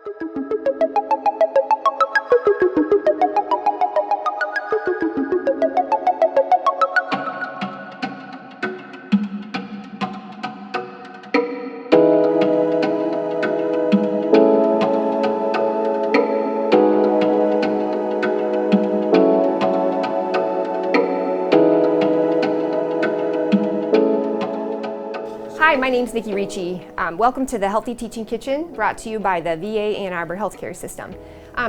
Hi, my name's Nikki Ricci. Welcome to the Healthy Teaching Kitchen, brought to you by the VA Ann Arbor Healthcare System.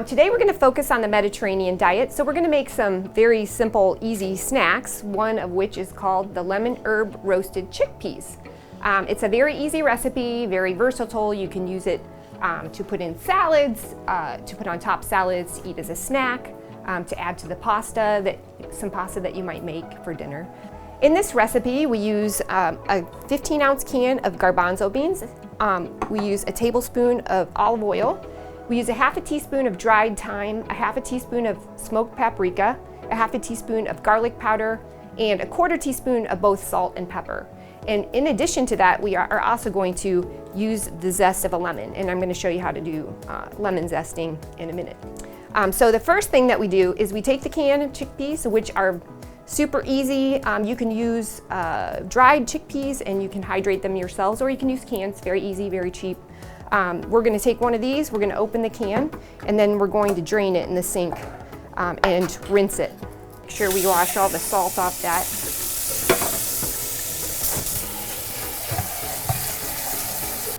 Today we're going to focus on the Mediterranean diet, so we're going to make some very simple, easy snacks, one of which is called the lemon herb roasted chickpeas. It's a very easy recipe, very versatile. You can use it to put in salads, to put on top salads, to eat as a snack, to add to the pasta, some pasta that you might make for dinner. In this recipe, we use a 15-ounce can of garbanzo beans. We use a tablespoon of olive oil. We use a half a teaspoon of dried thyme, a half a teaspoon of smoked paprika, a half a teaspoon of garlic powder, and a quarter teaspoon of both salt and pepper. And in addition to that, we are also going to use the zest of a lemon, and I'm going to show you how to do lemon zesting in a minute. So the first thing that we do is we take the can of chickpeas, which are super easy. You can use dried chickpeas and you can hydrate them yourselves, or you can use cans. Very easy, very cheap. We're going to take one of these, we're going to open the can, and then we're going to drain it in the sink and rinse it. Make sure we wash all the salt off that.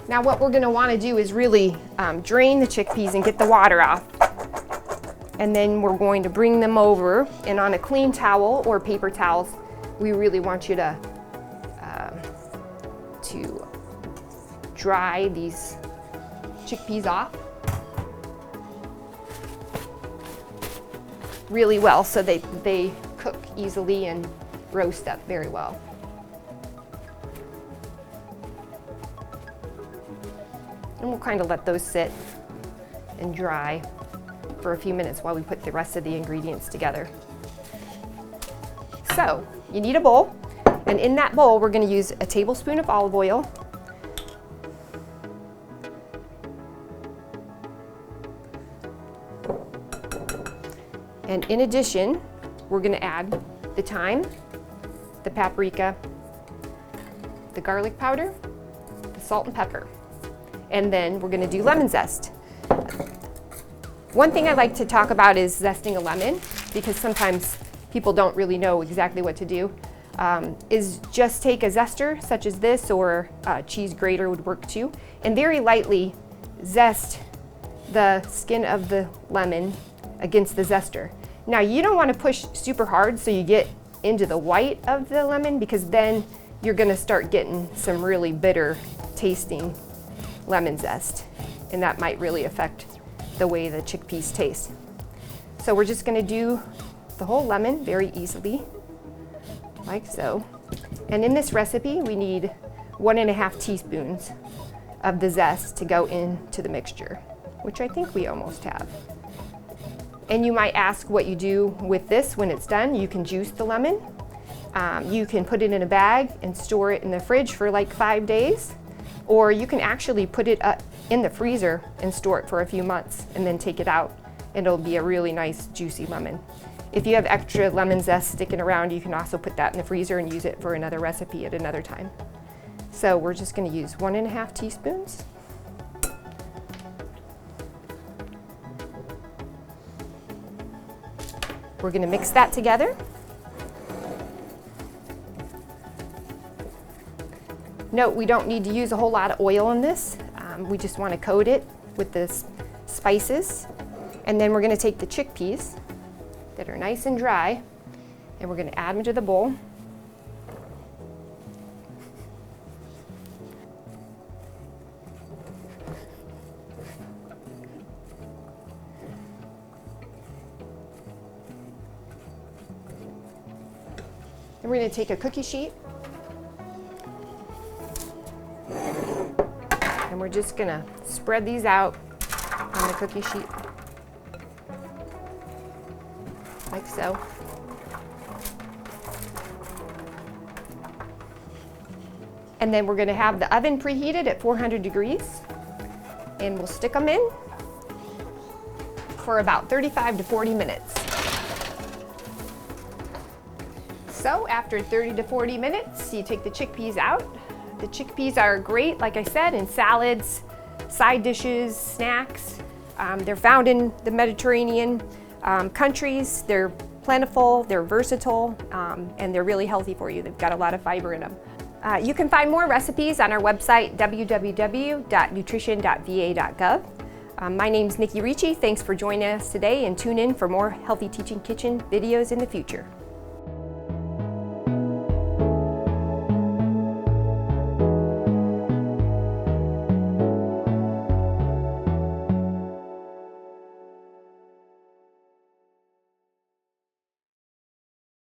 Now what we're going to want to do is really drain the chickpeas and get the water off. And then we're going to bring them over, and on a clean towel or paper towels, we really want you to dry these chickpeas off really well so they cook easily and roast up very well. And we'll kind of let those sit and dry for a few minutes while we put the rest of the ingredients together. So you need a bowl, and in that bowl we're going to use a tablespoon of olive oil, and in addition we're going to add the thyme, the paprika, the garlic powder, the salt and pepper, and then we're going to do lemon zest. One thing I like to talk about is zesting a lemon, because sometimes people don't really know exactly what to do. Is just take a zester such as this, or a cheese grater would work too, and very lightly zest the skin of the lemon against the zester. Now you don't want to push super hard so you get into the white of the lemon, because then you're going to start getting some really bitter tasting lemon zest, and that might really affect the way the chickpeas taste. So we're just going to do the whole lemon very easily, like so. And in this recipe, we need 1.5 teaspoons of the zest to go into the mixture, which I think we almost have. And you might ask what you do with this when it's done. You can juice the lemon. You can put it in a bag and store it in the fridge for like 5 days, or you can actually put it in the freezer and store it for a few months and then take it out, and it'll be a really nice juicy lemon. If you have extra lemon zest sticking around, you can also put that in the freezer and use it for another recipe at another time. So we're just going to use 1.5 teaspoons. We're going to mix that together. Note, we don't need to use a whole lot of oil in this. We just want to coat it with the spices. And then we're going to take the chickpeas that are nice and dry, and we're going to add them to the bowl. Then we're going to take a cookie sheet, and we're just going to spread these out on the cookie sheet, like so. And then we're going to have the oven preheated at 400 degrees, and we'll stick them in for about 35 to 40 minutes. So after 30 to 40 minutes, you take the chickpeas out. The chickpeas are great, like I said, in salads, side dishes, snacks. They're found in the Mediterranean countries. They're plentiful, they're versatile, and they're really healthy for you. They've got a lot of fiber in them. You can find more recipes on our website, www.nutrition.va.gov. My name's Nikki Ricci. Thanks for joining us today, and tune in for more Healthy Teaching Kitchen videos in the future.